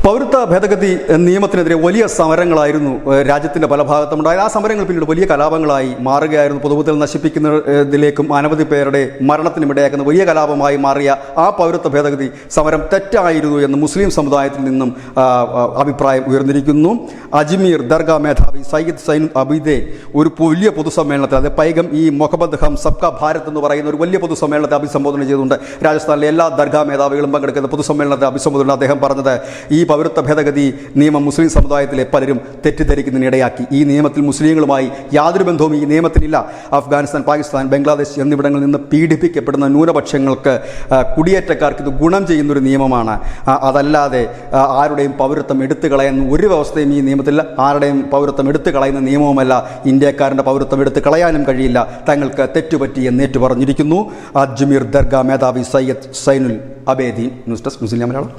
പൗരത്വ ഭേദഗതി നിയമത്തിനെതിരെ വലിയ സമരങ്ങളായിരുന്നു രാജ്യത്തിൻ്റെ പല ഭാഗത്തുമുണ്ടായത്. ആ സമരങ്ങൾ പിന്നീട് വലിയ കലാപങ്ങളായി മാറുകയായിരുന്നു. പൊതുമുതൽ നശിപ്പിക്കുന്നതിലേക്കും അനവധി പേരുടെ മരണത്തിനുമിടയാക്കുന്ന വലിയ കലാപമായി മാറിയ ആ പൗരത്വ ഭേദഗതി സമരം തെറ്റായിരുന്നു എന്ന് മുസ്ലിം സമുദായത്തിൽ നിന്നും അഭിപ്രായം ഉയർന്നിരിക്കുന്നു. അജ്മീർ ദർഗാ മേധാവി സയ്യിദ് സൈൻ അബീദെ ഒരു വലിയ പൊതുസമ്മേളനത്തിൽ, അതായത് പൈഗം ഈ മൊഹബദ് ഹം സബ്കാ ഭാരത് എന്ന് പറയുന്ന ഒരു വലിയ പൊതുസമ്മേളനത്തെ അഭിസംബോധന ചെയ്തുകൊണ്ട് രാജസ്ഥാനിലെ എല്ലാ ദർഗാ മേധാവികളും പങ്കെടുക്കുന്ന പൊതുസമ്മേളനത്തെ അഭിസംബോധന അദ്ദേഹം പറഞ്ഞത്, ഈ പൗരത്വ ഭേദഗതി നിയമം മുസ്ലിം സമുദായത്തിലെ പലരും തെറ്റിദ്ധരിക്കുന്നതിനിടയാക്കി. ഈ നിയമത്തിൽ മുസ്ലിങ്ങളുമായി യാതൊരു ബന്ധവും ഈ നിയമത്തിനില്ല. അഫ്ഗാനിസ്ഥാൻ, പാകിസ്ഥാൻ, ബംഗ്ലാദേശ് എന്നിവിടങ്ങളിൽ നിന്ന് പീഡിപ്പിക്കപ്പെടുന്ന ന്യൂനപക്ഷങ്ങൾക്ക്, കുടിയേറ്റക്കാർക്ക് ഇത് ഗുണം ചെയ്യുന്നൊരു നിയമമാണ്. അതല്ലാതെ ആരുടെയും പൗരത്വം എടുത്തു കളയുന്ന ഒരു വ്യവസ്ഥയും ഈ നിയമത്തിൽ, ആരുടെയും പൗരത്വം എടുത്തു കളയുന്ന നിയമവുമല്ല. ഇന്ത്യക്കാരൻ്റെ പൗരത്വം എടുത്തു കളയാനും കഴിയില്ല. തങ്ങൾക്ക് തെറ്റുപറ്റി എന്നേറ്റു പറഞ്ഞിരിക്കുന്നു അജ്മീർ ദർഗാ മേധാവി സയ്യിദ് സൈനുൽ അബേദി. ന്യൂസ് ഡെസ്ക് മുസ്ലിം മലയാളം.